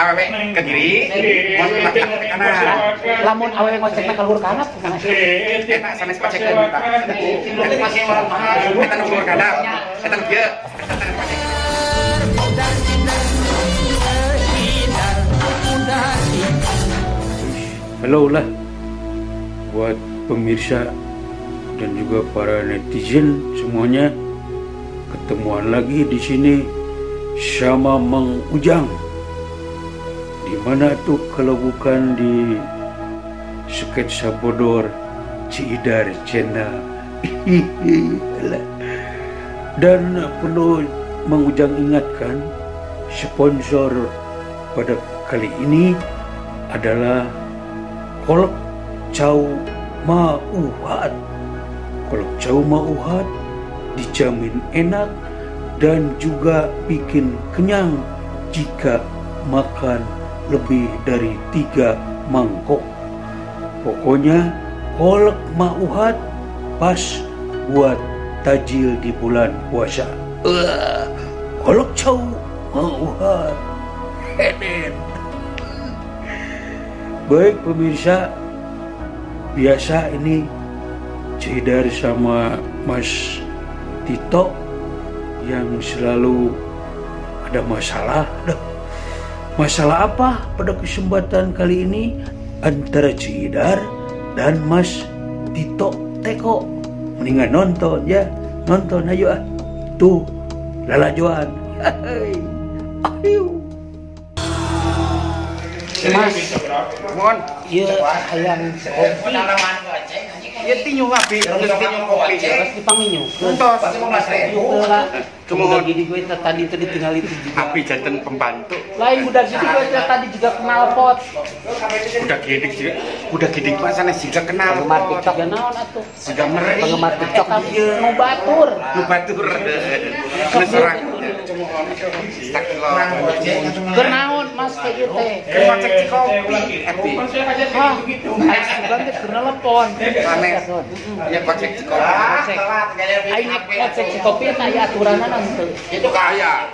awewe ke kiri, mon laki ke kanan. Lamun awewe ngocekna ka luhur kanan kumaha? Eta sanes pacekeun eta. Eta masih orang mahal. Eta nu luhur kanan. Eta nu kieu. Eta sanes pacekeun. Halo lah buat pemirsa dan juga para netizen semuanya, ketemuan lagi di sini sama Mang Ujang. Di mana tuh kalau bukan di Sketsa Bodor Cidar Channel. Dan perlu Mang Ujang ingatkan, sponsor pada kali ini adalah Kolak Chow Mauhat. Kolak Chow Mauhat dijamin enak dan juga bikin kenyang jika makan lebih dari 3 mangkok. Pokoknya Kolak Mauhat pas buat tajil di bulan puasa. Kolak Chow Mauhat. Hedet. Baik pemirsa, biasa ini Cidar sama Mas Tito yang selalu ada masalah. Masalah apa pada kesempatan kali ini antara Cidar dan Mas Tito Teko? Mendingan nonton ya, nonton ayo ah. Tuh lalajuan. Ayo. Mas, Mohon. ieu hayang kopi. Ieu tinyu abi, geus tinyu kopi. Terus dipanginyu. Entos, Mas Re. Heula. Cumohon. Jadi gue tadi itu ditinggal itu juga. Abi janten pembantu. Lain budak situ gue tadi juga kenal pot. Udah gidik Pak sana siga kenal. Penggemar TikTok ya naon atuh? Siga meri. Penggemar TikTok ieu nu batur. Nu batur. Geus sorang. Keur naon Mas teh ieu teh? Keur ngocek ci kopi. Abi. Hah, aya sugan teh keur nelpon. Sanes. Ya ngocek ci kopi. Aing ngocek ci kopi eta aya aturanna naon teu? Itu kaya.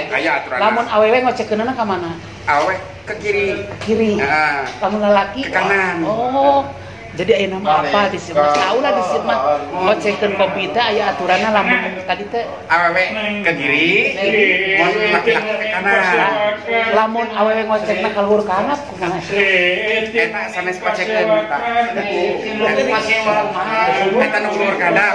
Kaya aturan. Lamun awewe ngocekeunana ka mana? Awe ke kiri. Kiri. Heeh. Lamun lalaki Ke kanan. Oh. Jadi aya nama apa di sini? Mas tahu lah di sini mah ngocekeun kopi teh aya aturanna lamun tadi teh Awewe ke kiri, mon laki-laki ke kanan. lamun awewe ngocekna ka luhur kanan kumaha? Eta sanes pacekeun eta. Eta masih orang mahal. Eta nu luhur kanan.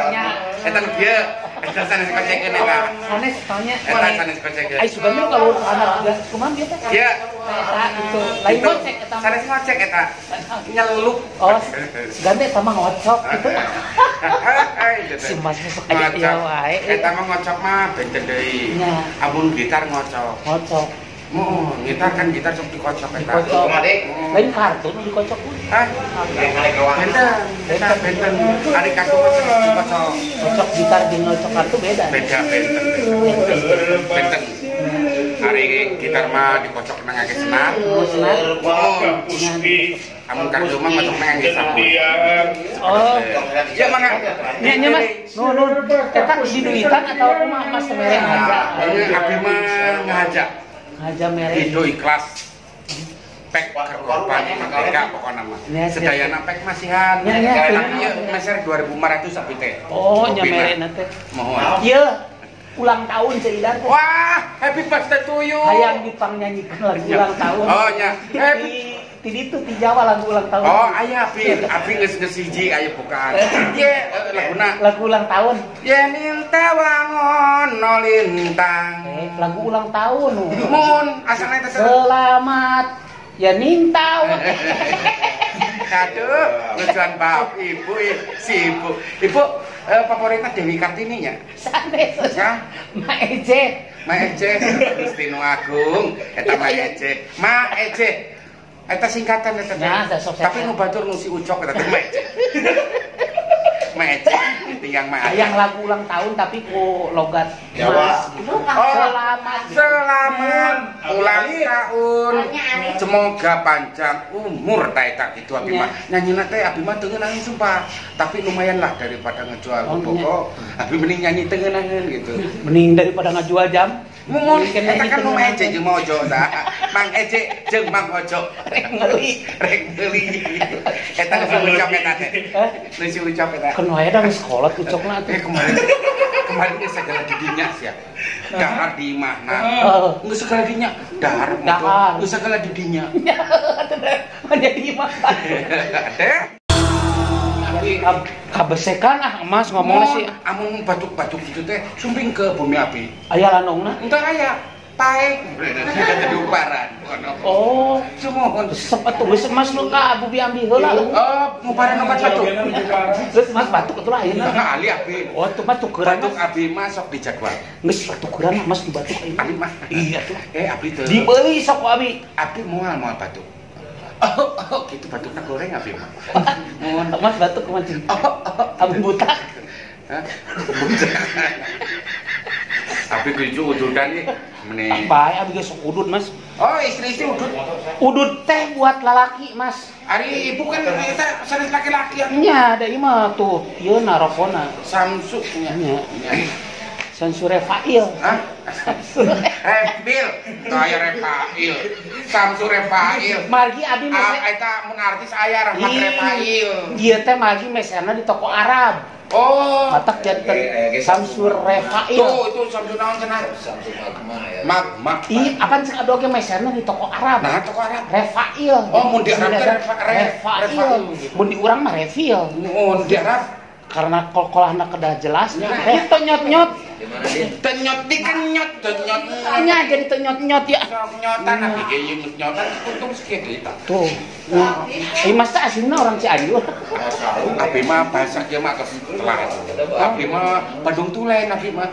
Eta nu kieu. Eta sanes pacekeun eta. Sanes tanya. Eta sanes pacekeun. Ai sugan ka luhur kanan juga. Kumaha bieu teh? Kieu. Eta itu. Lain ngocek eta. Sanes ngocek eta. Nyelup. Oh, sugan teh sama ngocok gitu. Si Mas sok aja ieu wae. Eta mah ngocok mah benten deui. Nya. Amun gitar ngocok. Ngocok. Gitar kan gitar sok dikocok eta. Dikocok. Lain kartu nu dikocok. Hah? Benten. Ari kartu mah dikocok. Cocok gitar jeung ngocok kartu beda. Beda benten. Hari gitar mah dikocok nang ngake senar. Amun kartu mah ngocok nang ngake sabun. Oh. Ya mangga. Nya Mas, nun eta di duitan atau kumaha Mas mereng aja? Abi mah ngahaja. Aja mereng. Itu ikhlas. Pek korban merdeka pokoknya mah. Sedayana pek masihan. Tapi ieu meser 2.500 sapi teh. Oh, nya merena teh. Mohon. Ieu ulang tahun Cidar. Wah, happy birthday to you. Hayang dipangnyanyikan lagu ulang tahun. Oh nya. Di ditu di Jawa lagu ulang tahun. Oh, aya api geus hiji aya bukan. Ye, laguna. Lagu ulang tahun. Yen minta wangon no lintang. Lagu ulang tahun. Mun asalna teh Selamat ya nintau. Aduh, lucuan bab ibu si ibu. Ibu favoritnya Dewi Kartini nya. Sanes. Hah? Ma Ece. Ma Ece, Gusti Nu Agung, eta Ma Ece. Ma Ece. Eta singkatan eta. Tapi nu batur nu si Ucok eta Ma Ece. Ma Ece, tinggang Ma. Yang lagu ulang tahun tapi ku logat Jawa. Selamat ulang tahun. Semoga panjang umur ta eta kitu abi mah. Nyanyina teh abi mah teu ngeunangeun sumpah. Tapi lumayan lah daripada ngejual pokok. Abi mending nyanyi teu ngeunangeun gitu. Mending daripada ngajual jam. Ngomong eta kan mau ece jeung mau ojo ta. Mang ece jeung mang ojo rek meuli. Eta geus ucap eta teh. Geus ucap eta. Kan wae da sekolah ucokna teh. Kemarin geus segala didinya sia. Dahar di mana? Geus segala didinya. Dahar geus segala didinya. Jadi imah. Teh kabesekan Mas ngomongna sih. Amun batuk-batuk gitu teh sumping ke bumi api. Aya lanongna? Entah aya. Pae. Duparan. Oh, Sumohon. Sempat geus Mas lu ka bumi ambil heula. Oh, nguparan obat batuk. Terus Mas batuk atuh ayeuna. Ali api. Oh, tuh batuk keurang. Batuk abi mah sok dijadwal. Geus batuk keurang Mas batuk ayeuna. Abi mah. Iya tuh. Abi teu. Dibeuli sok abi. Abi moal batuk. Oh, gitu batuknya goreng abi mah. Mas batuk kemancing. Abi buta. Hah? Buta. Abi tuju ududan nih. Meni. Bae abi geus udud Mas. Oh, istri udud. Udud teh buat lalaki Mas. Ari ibu kan eta sanes laki-laki atuh. Nya da ieu mah tuh ieu narokona. Samsu nya. Samsu Refail. Hah? Repil. Kaya Refail. Samsu Refail. Margi abi mah eta mun artis aya Rahmat Refail. Ieu teh margi meserna di toko Arab. Oh. Matak janten Samsu Refail. Tuh, itu Samsu naon cenah? Samsu Magma ya. Magma. Ih, akan sing adoge meserna di toko Arab. Nah, toko Arab. Refail. Oh, mun di Arab teh Refail. Mun di urang mah Refail. Mun di Arab karena kolahna kedah jelas teh nyot-nyot Di mana dia? tenyot dikenyot tenyot nya jadi tenyot-nyot ya nyotan abi ge ieu nyotan untung sakit eta tuh ieu mas teh aslina orang Cianjur abi mah bahasa ieu mah geus telat abi mah Bandung tulen abi mah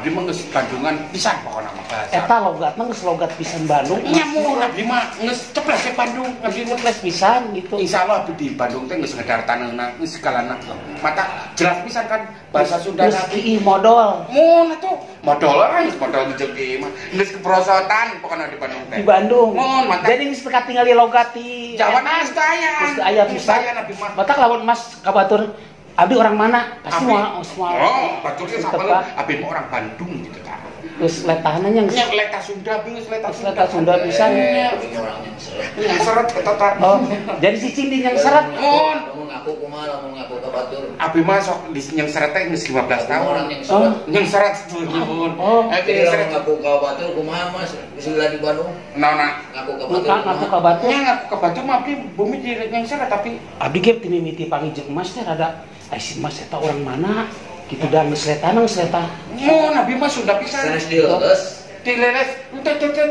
geus Bandungan pisan pokona mah bahasa eta logatna geus logat pisan Bandung nya mun abi mah geus ceples ke Bandung abi ceples pisan gitu insyaallah abi di Bandung teh geus ngedar taneuhna geus segalana mata jelas pisan kan bahasa Sunda nabi modal mun atuh modal dijeng mah geus keprosotan pokona di Bandung teh di Bandung mun mata jadi geus teka tinggal di logat di Jawa Astaya aya pisan nabi mah mata lawan Mas kabatur abi orang mana pasti semua oh baturnya sama abi mah orang Bandung gitu kan terus letahna nya nya leta Sunda bingung leta Sunda pisan yang seret eta oh jadi cicing di yang seret mun ngaku kumaha lamun ngaku ka batur abi mah sok di yang seret teh geus 15 tahun orang yang seret yang seret mun abi yang seret ngaku ka batur kumaha Mas geus di Bandung naona ngaku ka batur ngaku ka batur nya ngaku ka batur mah abi bumi di yang seret tapi abdi ge timimiti pangijeng Mas teh rada ai si Mas eta orang mana gitu dan geus letana geus letah mun abi mah Sunda pisan sanes dileles dileles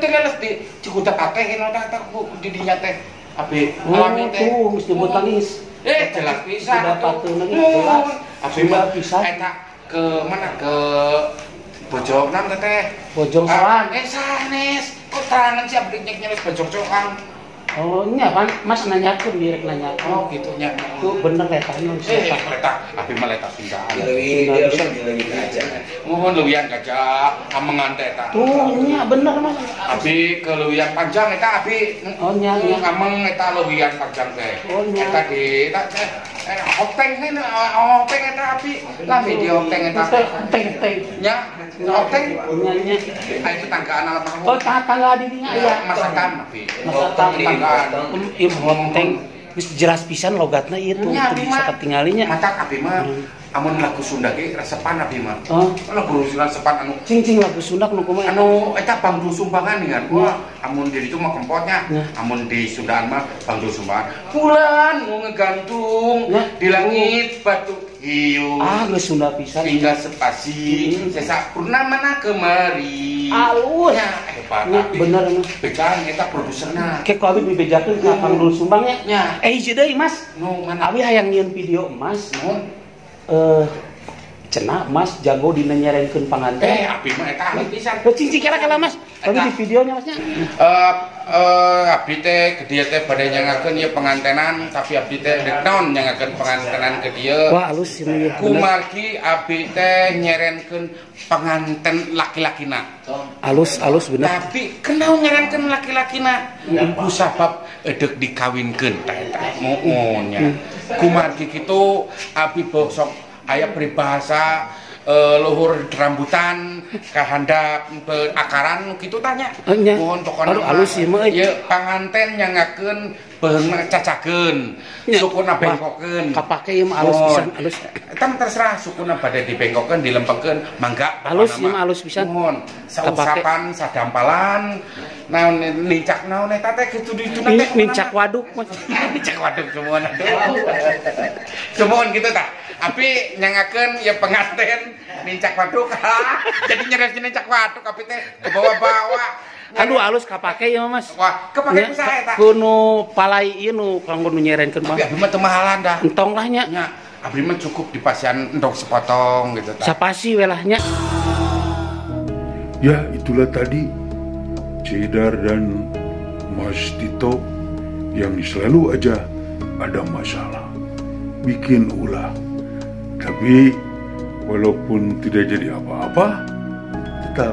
dileles di Cikuta teh eta di dinya teh abi alami teh tuh geus disebut tangis jelas pisan sudah patuh lagi jelas abi mah pisan eta ke mana ke Bojong nang teh Bojong Soang sanes kok terangan si abdi nyek Bojong Soang oh nya kan Mas nanyakeun direk nanyakeun oh gitu nya tuh bener letahna leta abi mah leta Sunda dileuwih aja mohon leuwian gajah amengan teh eta tuh nya bener Mas abi ke leuwian panjang eta abi oh nya ameng eta leuwian panjang teh oh nya eta di eta openg ini openg eta abi lah video openg eta teng nya openg nya itu tanggaan almarhum oh tangga di dinya aya masakan abi masakan ieu openg geus jelas pisan logatna ieu tuh bisa ketinggalinya matak abi mah amun lagu Sunda ge resepan abi mah oh lagu resepan anu cing lagu Sunda nu kumaha anu eta Bangdu Sumbangan kan wah amun di ditu mah kempotnya amun di Sundaan mah Bangdu Sumbangan bulan mau ngegantung di langit batu hiu geus Sunda pisan tinggal sepasi sesak purnamana kemari alus bener mah becan eta produserna ke ku abi dibejakeun ka Bangdu Sumbang nya hiji deui Mas nu mana abi hayang nyieun video Mas cenah Mas jago dina nyarenkeun panganten abi mah eta ahli pisan cing kira-kira Mas tapi di videonya Masnya abdi teh ke dieu teh bade nyangakeun ieu pengantenan tapi abdi teh naon nyangakeun pengantenan ke dieu wah alus ieu kumargi abdi teh nyerenkeun panganten laki-lakina alus bener tapi kenal nyerenkeun laki-lakina ku sabab edek dikawinkeun tah eta moon nya kumargi kitu abdi sok aya peribahasa luhur rambutan kahandap akaran gitu tanya. Mohon pokoknya halus sih mah. Ya panganten nyangakeun beheung cacakeun, sukuna bengkokeun. Kapake ieu mah halus pisan, halus. Eta terserah sukuna bade dibengkokeun, dilempengkeun, mangga. Halus ieu mah halus pisan. Mohon sausapan, sadampalan, naon nincak naon eta teh kitu dituna teh. Nincak waduk mah. Nincak waduk semua. Semuon gitu tah. Api nyangakeun ya penganten nincak waduk. Jadi nyeres nincak waduk api teh ke bawah-bawah. Aduh halus kapake ya Mas. Wah, kepake kusaha eta? Kuno palai ieu nu kanggo nu nyerenkeun mah. Abi mah teu mahalan dah. Entong lah nya. Nya, abi mah cukup dipasian endog sepotong gitu tah. Sapasi we lah nya. Ya, itulah tadi Cedar dan Mas Tito yang selalu aja ada masalah, bikin ulah. Tapi walaupun tidak jadi apa-apa, tetap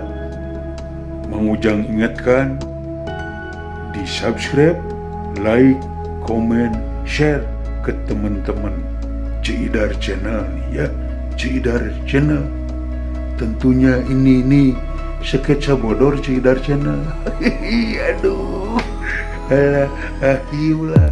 Mang Ujang ingatkan di subscribe, like, komen, share ke teman-teman Cidar Channel ya, Cidar Channel. Tentunya ini sketsa bodor Cidar Channel. Aduh, alah,